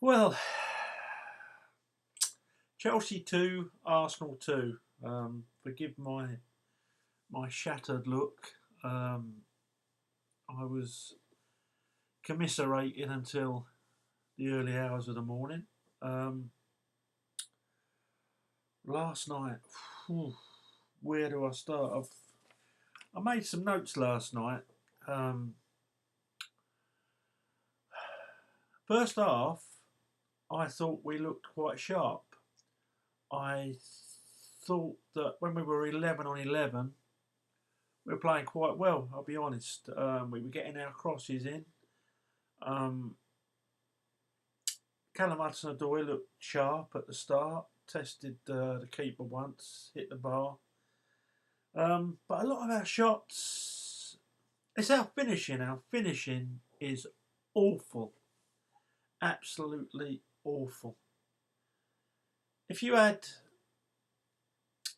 Well, Chelsea 2, Arsenal 2. Forgive my shattered look. Um, I was commiserating until the early hours of the morning. Um, Last night, whew, where do I start? I made some notes last night. Um, First half, I thought we looked quite sharp. I thought that when we were 11 on 11, we were playing quite well, I'll be honest. We were getting our crosses in. Um, Callum Hudson-Odoi looked sharp at the start. Tested the keeper once, hit the bar. But a lot of our shots, it's our finishing. Our finishing is awful. Absolutely awful. If you had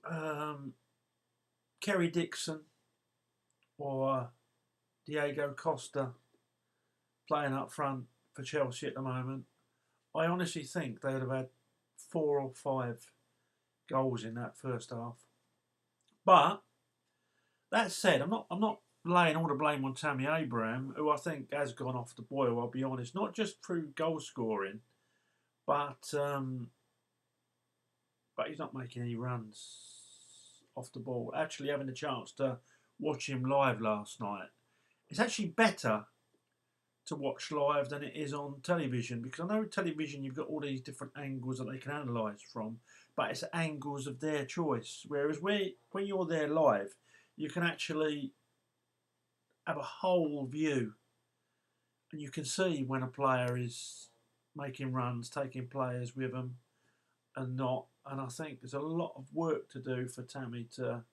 um, Kerry Dixon or Diego Costa playing up front for Chelsea at the moment, I honestly think they would have had 4 or 5 goals in that first half. But that said, I'm not laying all the blame on Tammy Abraham, who I think has gone off the boil. I'll be honest, not just through goal scoring, but but he's not making any runs off the ball. Actually, having the chance to watch him live last night, it's actually better to watch live than it is on television, because I know television you've got all these different angles that they can analyse from, but it's angles of their choice. Whereas when you're there live, you can actually have a whole view, and you can see when a player is making runs, taking players with them, and not. And I think there's a lot of work to do for Tammy to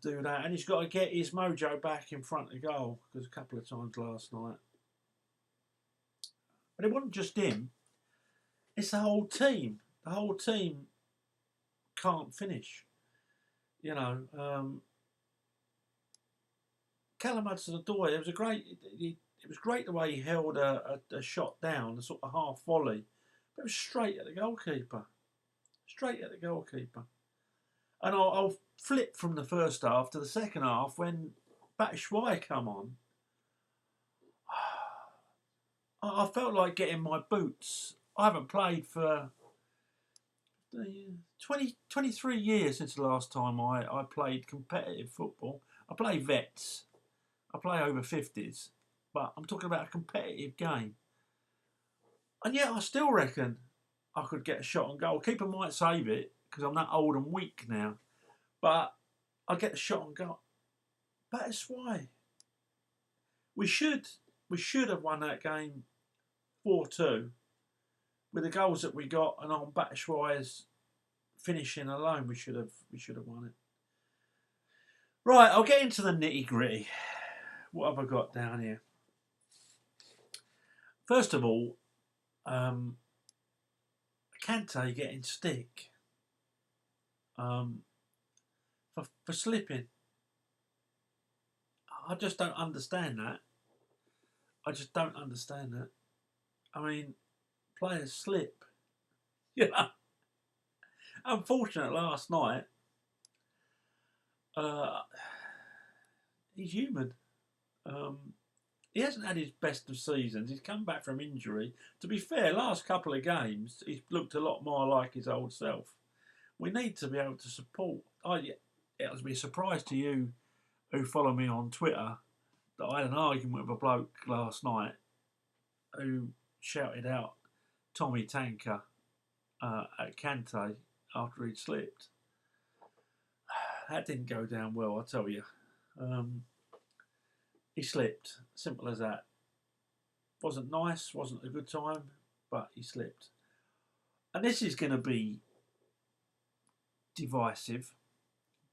do that, and he's got to get his mojo back in front of goal, because a couple of times last night. But it wasn't just him; it's the whole team. The whole team can't finish. You know, Callum Hudson-Odoi. It was a great. It was great the way he held a shot down, a sort of half volley, but it was straight at the goalkeeper. Straight at the goalkeeper. And I'll flip from the first half to the second half when Batshuayi come on. I felt like getting my boots. I haven't played for 23 years since the last time I played competitive football. I play vets. I play over 50s. But I'm talking about a competitive game. And yet I still reckon I could get a shot on goal. Keeper might save it because I'm that old and weak now. But I'll get the shot on goal. That's why we should have won that game 4-2 with the goals that we got, and on Batshuayi's finishing alone, we should have won it. Right, I'll get into the nitty gritty. What have I got down here? First of all, Kante getting stick for slipping. I just don't understand that. I just don't understand that. I mean, players slip. You know, unfortunate last night. He's human. He hasn't had his best of seasons. He's come back from injury. To be fair, last couple of games, he's looked a lot more like his old self. We need to be able to support. It would be a surprise to you who follow me on Twitter that I had an argument with a bloke last night who shouted out Tommy Tanker at Kante after he'd slipped. That didn't go down well, I tell you. He slipped. Simple as that. Wasn't nice, wasn't a good time, but he slipped. And this is going to be divisive,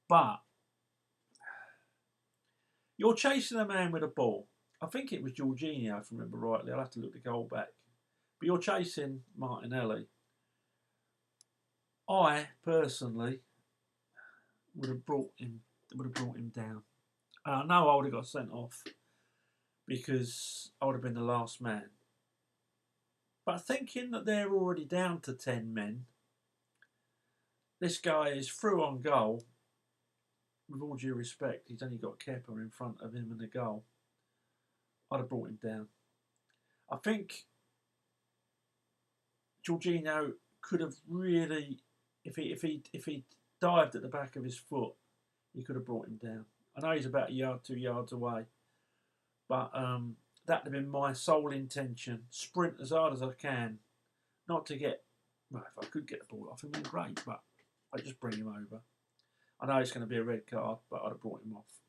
but you're chasing a man with a ball. I think it was Jorginho, if I remember rightly. I'll have to look the goal back. But you're chasing Martinelli. I personally would have brought him down. And I know I would have got sent off because I would have been the last man. But thinking that they're already down to 10 men, this guy is through on goal. With all due respect, he's only got Kepa in front of him in the goal. I'd have brought him down. I think Jorginho could have really, if he dived at the back of his foot, he could have brought him down. I know he's about a yard, 2 yards away, but that would have been my sole intention. Sprint as hard as I can, not to get. Well, if I could get the ball off him, then great, but I just bring him over. I know it's going to be a red card, but I'd have brought him off.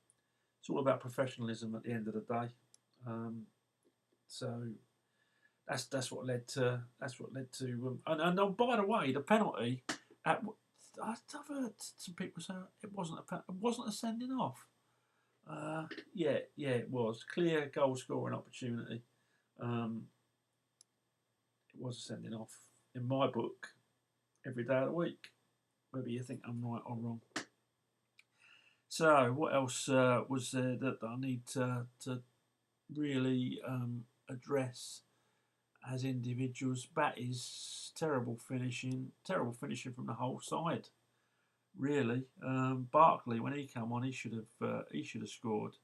It's all about professionalism at the end of the day. So that's what led to and by the way, the penalty. I've heard some people say it wasn't a sending off. Yeah, it was clear goal scoring opportunity. It was a sending off in my book every day of the week. Whether you think I'm right or wrong. So what else was there that I need to really address as individuals? Batty's terrible finishing from the whole side. Really, Barkley, when he came on, he should have scored.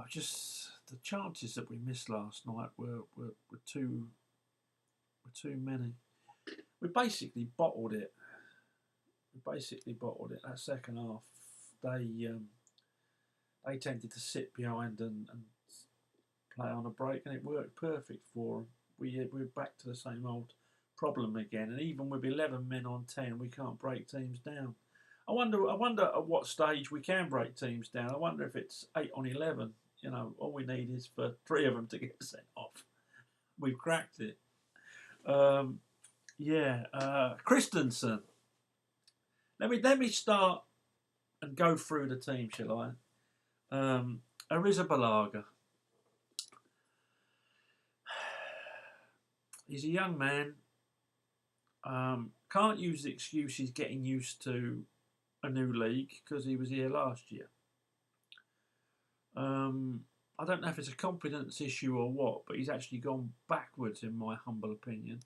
Just the chances that we missed last night were too many. We basically bottled it. That second half. They tended to sit behind and play on a break, and it worked perfect for them. We're back to the same old problem again, and even with 11 men on 10, we can't break teams down. I wonder at what stage we can break teams down. I wonder if it's 8 on 11. You know, all we need is for 3 of them to get sent off. We've cracked it. Christensen. Let me start and go through the team, shall I? Arrizabalaga. He's a young man. Can't use the excuse he's getting used to a new league because he was here last year. I don't know if it's a confidence issue or what, but he's actually gone backwards in my humble opinion.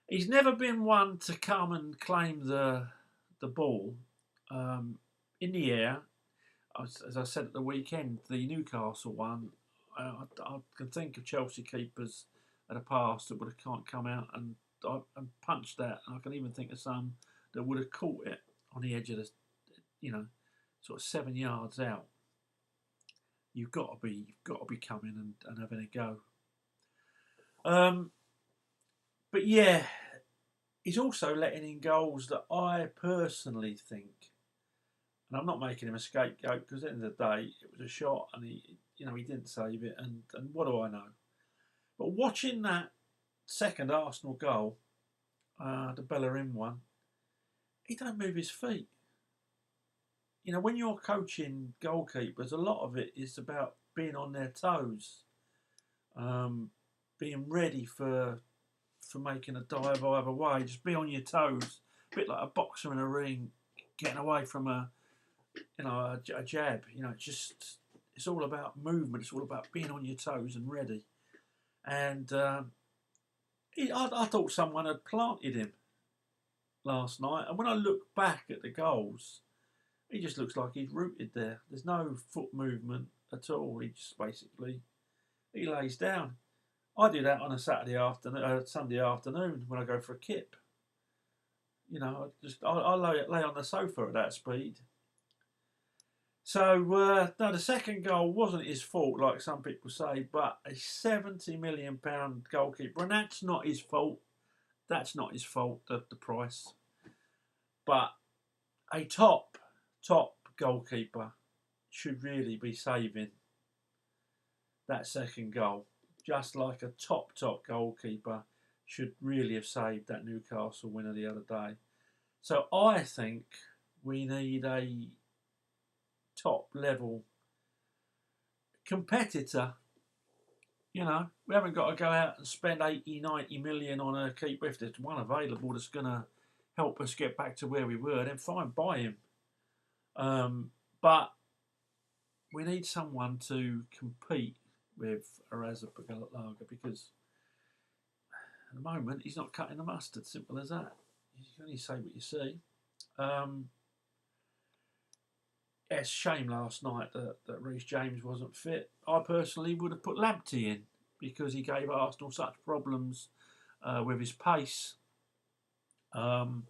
He's never been one to come and claim the ball in the air. As I said at the weekend, the Newcastle one, I can think of Chelsea keepers at a past that would have can't come out and punched that. And I can even think of some that would have caught it on the edge of the, sort of 7 yards out. You've got to be coming and having a go. But yeah, he's also letting in goals that I personally think, and I'm not making him a scapegoat because at the end of the day it was a shot and he didn't save it, and what do I know? But watching that second Arsenal goal, the Bellerin one, he don't move his feet. You know, when you're coaching goalkeepers, a lot of it is about being on their toes, being ready for making a dive either way. Just be on your toes, a bit like a boxer in a ring, getting away from a jab. It's all about movement. It's all about being on your toes and ready. And I thought someone had planted him last night. And when I look back at the goals, he just looks like he's rooted there. There's no foot movement at all. He just basically lays down. I do that on a Sunday afternoon when I go for a kip. You know, I lay on the sofa at that speed. So no, the second goal wasn't his fault, like some people say, but a £70 million goalkeeper, and that's not his fault. That's not his fault. The price, but a top goalkeeper should really be saving that second goal, just like a top goalkeeper should really have saved that Newcastle winner the other day. So I think we need a top level competitor. You know, we haven't got to go out and spend 80-90 million on a keeper. If there's one available that's going to help us get back to where we were, then fine, buy him. But we need someone to compete with Arrizabalaga because At the moment, he's not cutting the mustard. Simple as that. You can only say what you see. Yeah, it's a shame last night that Reece James wasn't fit. I personally would have put Lamptey in because he gave Arsenal such problems with his pace. In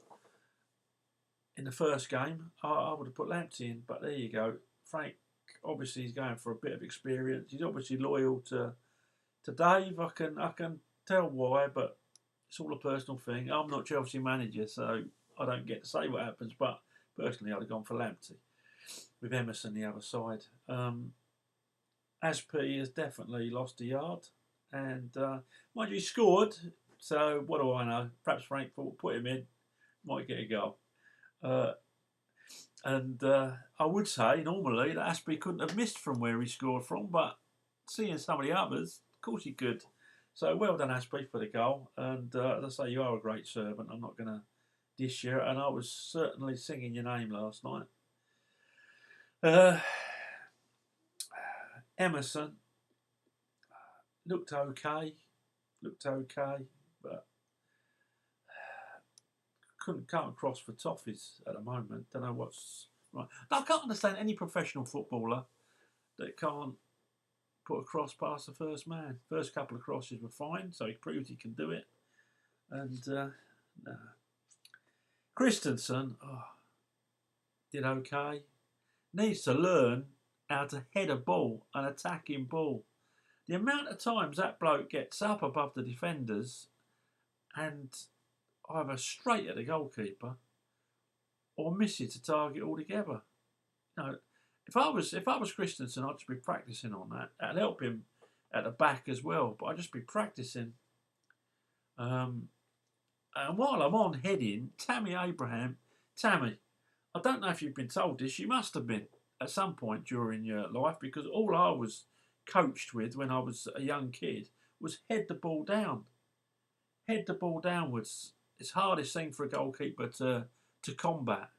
the first game, I would have put Lamptey in, but there you go. Frank, obviously, he's going for a bit of experience. He's obviously loyal to Dave. I can tell why, but it's all a personal thing. I'm not Chelsea manager, so I don't get to say what happens. But personally, I'd have gone for Lamptey with Emerson the other side. Aspi has definitely lost a yard, and mind you, he scored. So what do I know? Perhaps Frank thought put him in, might get a goal. And I would say normally that Aspi couldn't have missed from where he scored from, but seeing some of the others, of course he could. So well done, Aspi, for the goal. And as I say, you are a great servant. I'm not going to dish you, and I was certainly singing your name last night. Emerson looked okay, but can't cross for toffees at the moment. Don't know what's right. I can't understand any professional footballer that can't put a cross past the first man. First couple of crosses were fine, so he proved he can do it. And Christensen did okay. Needs to learn how to head a ball, an attacking ball. The amount of times that bloke gets up above the defenders and either straight at the goalkeeper or misses the target altogether. You know, if I was Christensen, I'd just be practicing on that. That'd help him at the back as well. But I'd just be practicing. And while I'm on heading, Tammy, I don't know if you've been told this. You must have been at some point during your life, because all I was coached with when I was a young kid was head the ball down. Head the ball downwards. It's the hardest thing for a goalkeeper to combat.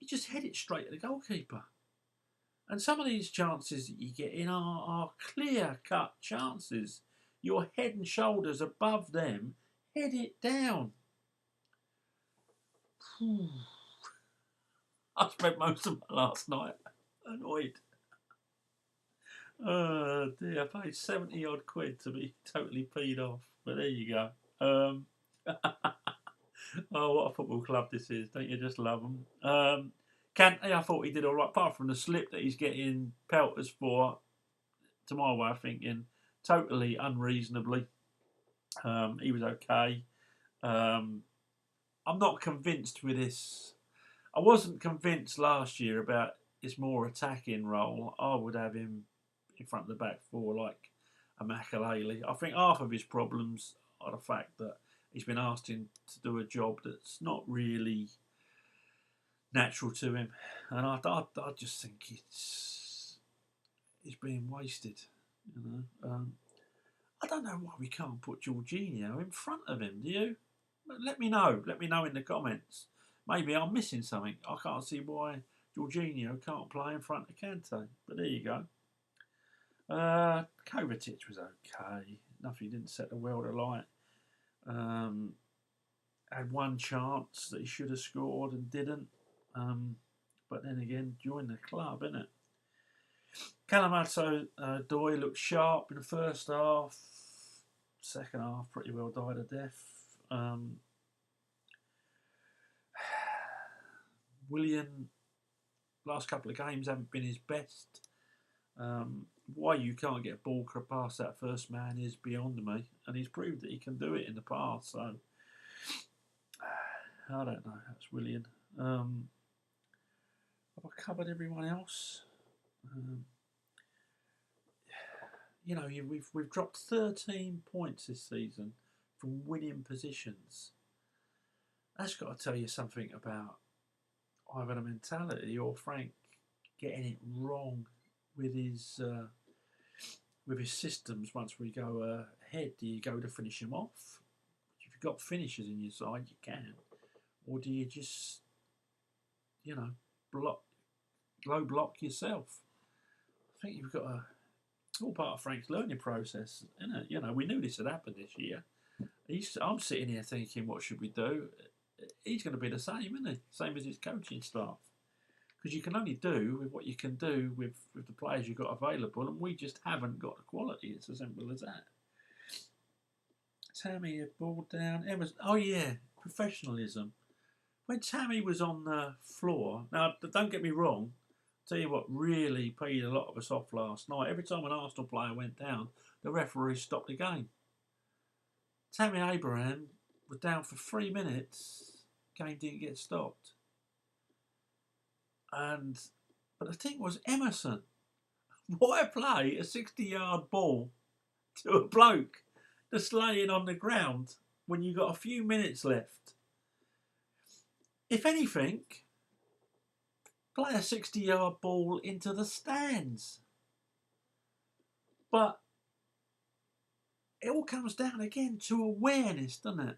You just head it straight at the goalkeeper. And some of these chances that you get in are clear-cut chances. You're head and shoulders above them. Head it down. I spent most of my last night annoyed. Oh dear, I paid 70 odd quid to be totally peed off. But there you go. Oh, what a football club this is. Don't you just love them? Kante, I thought he did all right, apart from the slip that he's getting pelters for, to my way of thinking, totally unreasonably. He was okay. I'm not convinced with this. I wasn't convinced last year about his more attacking role. I would have him in front of the back four like a Makalele. I think half of his problems are the fact that he's been asked to do a job that's not really natural to him, and I just think he's being wasted. You know, I don't know why we can't put Jorginho in front of him. Do you? Let me know. Let me know in the comments. Maybe I'm missing something. I can't see why Jorginho can't play in front of Kante. But there you go. Kovacic was okay. Nothing, didn't set the world alight. Had one chance that he should have scored and didn't. But then again, joined the club, innit? Kalamazoo Doi looked sharp in the first half. Second half, pretty well died a death. Willian, last couple of games haven't been his best. Why you can't get a ball past that first man is beyond me, and he's proved that he can do it in the past. So I don't know. That's Willian. Have I covered everyone else? You know, we've dropped 13 points this season from winning positions. That's got to tell you something about either the mentality or Frank getting it wrong with his systems. Once we go ahead, do you go to finish him off? If you've got finishers in your side, you can, or do you just, you know, low block yourself? I think you've got it's all part of Frank's learning process, isn't it? You know, we knew this had happened this year. I'm sitting here thinking, what should we do? He's going to be the same, isn't he? Same as his coaching staff. Because you can only do with what you can do with the players you've got available, and we just haven't got the quality. It's as simple as that. Tammy had ball down. Emerson. Oh yeah, professionalism. When Tammy was on the floor, now don't get me wrong, I'll tell you what really peed a lot of us off last night. Every time an Arsenal player went down, the referee stopped the game. Tammy Abraham was down for 3 minutes. Game didn't get stopped. But the thing was, Emerson, why play a 60-yard ball to a bloke that's laying on the ground when you've got a few minutes left? If anything, play a 60-yard ball into the stands. But it all comes down again to awareness, doesn't it?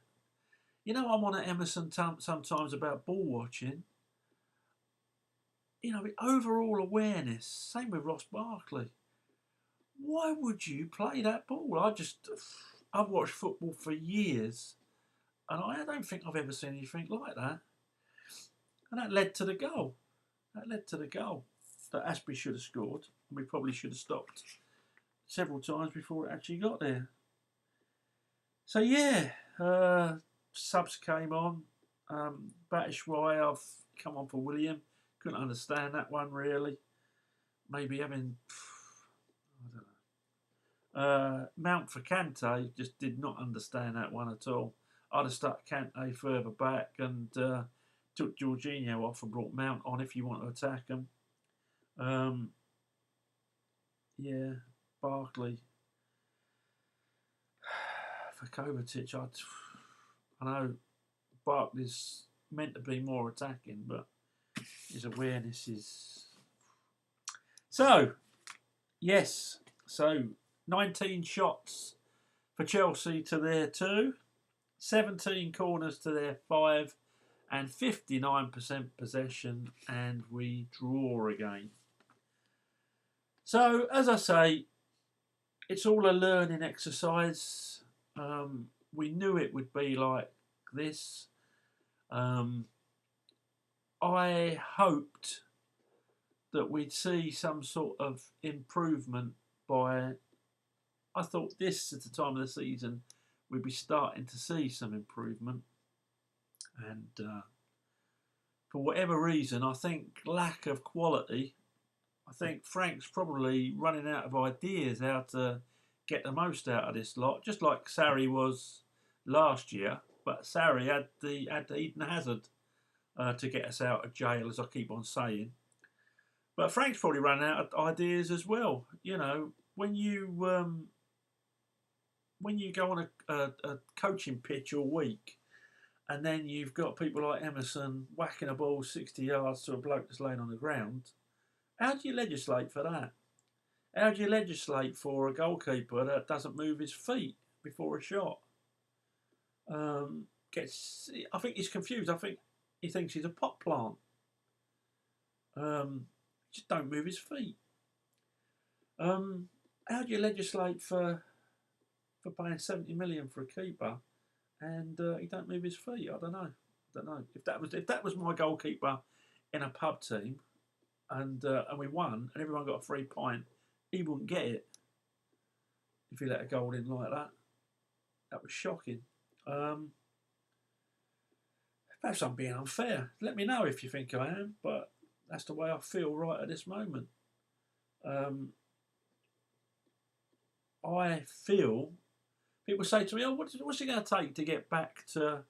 You know, I'm on at Emerson sometimes about ball watching. You know, the overall awareness, same with Ross Barkley. Why would you play that ball? I've watched football for years, and I don't think I've ever seen anything like that. And that led to the goal. That Asprey should have scored, and we probably should have stopped several times before it actually got there. So yeah, subs came on. Batshuayi, I've come on for William. Couldn't understand that one really. Maybe having, I don't know. Mount for Kante, just did not understand that one at all. I'd have stuck Kante further back and took Jorginho off and brought Mount on if you want to attack him. Yeah, Barkley. For Kovacic, I know Barkley's meant to be more attacking, but his awareness is... So, yes. So, 19 shots for Chelsea to their 2. 17 corners to their 5. And 59% possession. And we draw again. So, as I say, it's all a learning exercise. We knew it would be like this. I hoped that we'd see some sort of improvement by... I thought this, at the time of the season, we'd be starting to see some improvement. And for whatever reason, I think lack of quality. I think Frank's probably running out of ideas how to get the most out of this lot, just like Sarri was last year. But Sarri had the Eden Hazard to get us out of jail, as I keep on saying. But Frank's probably running out of ideas as well. You know, when you go on a coaching pitch all week, and then you've got people like Emerson whacking a ball 60 yards to a bloke that's laying on the ground, how do you legislate for that? How do you legislate for a goalkeeper that doesn't move his feet before a shot? I think he's confused. I think he thinks he's a pot plant. Just don't move his feet. How do you legislate for paying 70 million for a keeper and he don't move his feet? I don't know. If that was my goalkeeper in a pub team and we won and everyone got a free pint, he wouldn't get it if he let a goal in like that. That was shocking. Perhaps I'm being unfair. Let me know if you think I am, but that's the way I feel right at this moment. I feel people say to me, "Oh, what's it going to take to get back to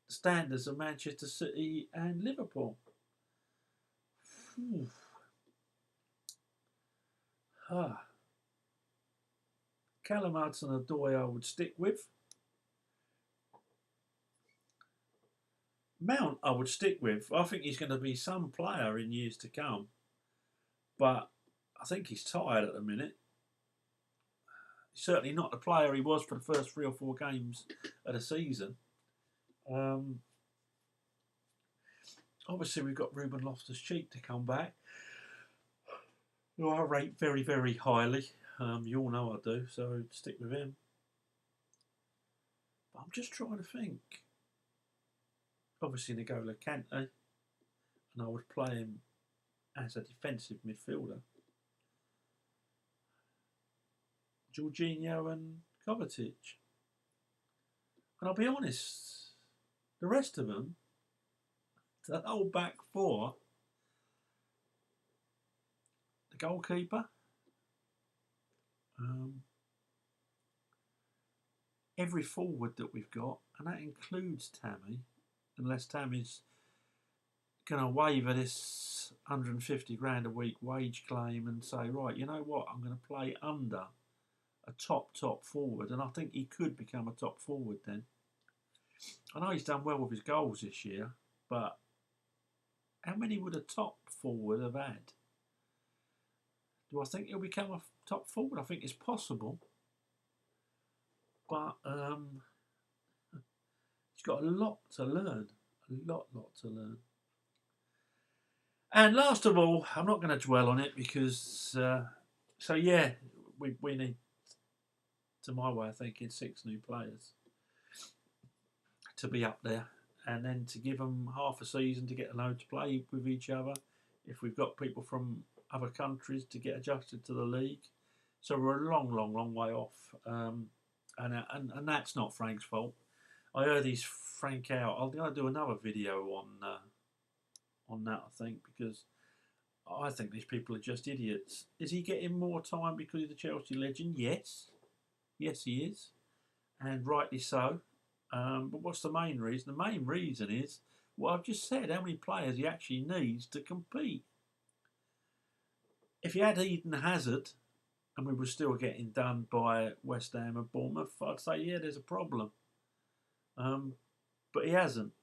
standards of Manchester City and Liverpool?" Callum Hudson-Odoi I would stick with. Mount I would stick with. I think he's going to be some player in years to come. But I think he's tired at the minute. He's certainly not the player he was for the first 3 or 4 games of the season. Obviously, we've got Ruben Loftus-Cheek to come back, who I rate very, very highly. You all know I do, so stick with him. But I'm just trying to think. Obviously, N'Golo Kante, and I would play him as a defensive midfielder. Jorginho and Kovacic. And I'll be honest, the rest of them, the whole back four, the goalkeeper, every forward that we've got, and that includes Tammy, unless Tammy's going to waiver this 150 grand a week wage claim and say, right, you know what, I'm going to play under a top forward, and I think he could become a top forward then. I know he's done well with his goals this year, but how many would a top forward have had? Do I think he'll become a top forward? I think it's possible, but he's got a lot to learn, a lot to learn. And last of all, I'm not going to dwell on it because, so yeah, we need, to my way of thinking, 6 new players to be up there, and then to give them half a season to get a load to play with each other. If we've got people from other countries to get adjusted to the league, so we're a long way off, and that's not Frank's fault. I heard he's Frank out. I'm going to do another video on that, I think, because I think these people are just idiots. Is he getting more time because he's a Chelsea legend? Yes, he is, and rightly so. But what's the main reason? The main reason is what I've just said, how many players he actually needs to compete. If he had Eden Hazard and we were still getting done by West Ham and Bournemouth, I'd say, yeah, there's a problem. But he hasn't.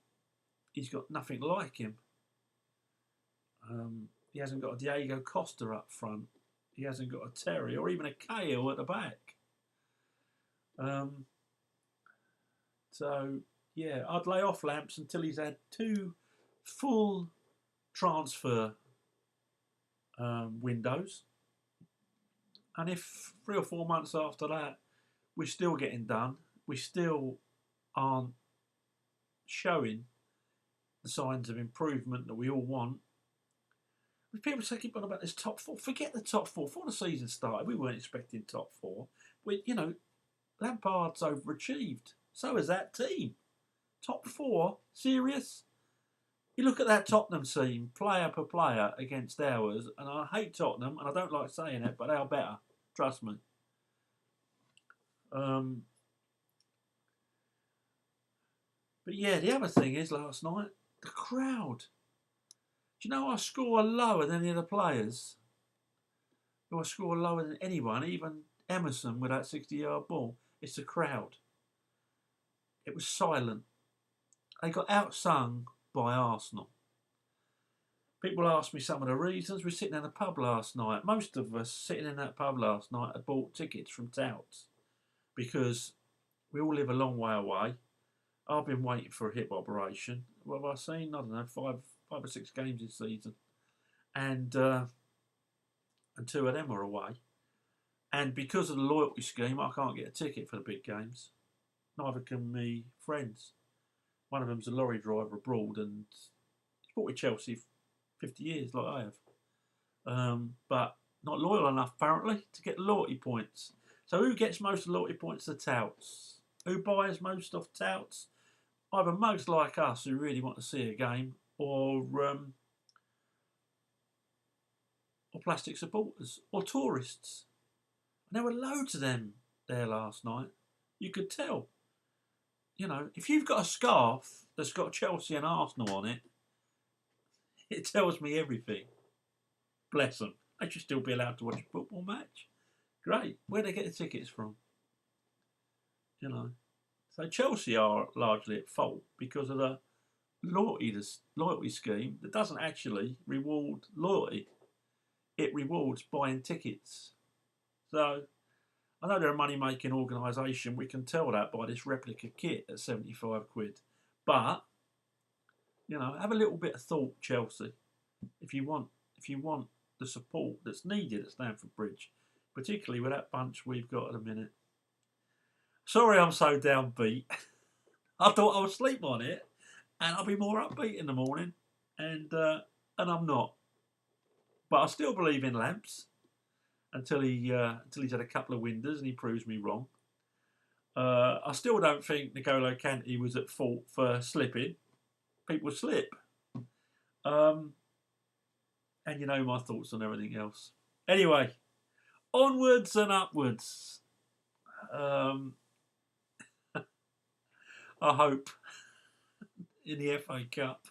He's got nothing like him. He hasn't got a Diego Costa up front. He hasn't got a Terry or even a Cahill at the back. So, yeah, I'd lay off Lamps until he's had 2 full transfer windows. And if 3 or 4 months after that we're still getting done, we still aren't showing the signs of improvement that we all want. If people say keep on about this top 4, forget the top 4. Before the season started, we weren't expecting top 4. Lampard's overachieved. So is that team. Top 4? Serious? You look at that Tottenham team, player per player against ours, and I hate Tottenham, and I don't like saying it, but they are better. Trust me. But yeah, the other thing is last night, the crowd. Do you know I score lower than any of the players? Do I score lower than anyone, even Emerson with that 60-yard ball? It's the crowd. It was silent. They got outsung by Arsenal. People asked me some of the reasons. We were sitting in a pub last night. Most of us sitting in that pub last night had bought tickets from touts because we all live a long way away. I've been waiting for a hip operation. What have I seen? I don't know, 5 or 6 games this season. And 2 of them are away. And because of the loyalty scheme, I can't get a ticket for the big games. Neither can me friends. One of them's a lorry driver abroad and he's bought with Chelsea 50 years like I have. But not loyal enough apparently to get loyalty points. So who gets most of the loyalty points? The touts. Who buys most of touts? Either most like us who really want to see a game or plastic supporters or tourists. And there were loads of them there last night. You could tell. If you've got a scarf that's got Chelsea and Arsenal on it, it tells me everything. Bless them. They should still be allowed to watch a football match. Great. Where do they get the tickets from? So Chelsea are largely at fault because of the loyalty scheme that doesn't actually reward loyalty. It rewards buying tickets. So I know they're a money-making organisation. We can tell that by this replica kit at 75 quid. But, have a little bit of thought, Chelsea. If you want the support that's needed at Stamford Bridge. particularly with that bunch we've got at the minute. Sorry I'm so downbeat. I thought I would sleep on it and I'll be more upbeat in the morning, and I'm not. But I still believe in Lamps until he's had a couple of winders and he proves me wrong. I still don't think N'Golo Kante was at fault for slipping. People slip. And you know my thoughts on everything else. Anyway, onwards and upwards. I hope in the FA Cup.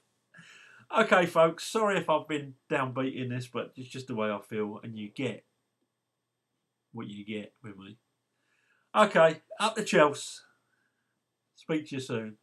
Okay, folks, sorry if I've been downbeat in this, but it's just the way I feel, and you get what you get with me. Okay, up to Chelsea. Speak to you soon.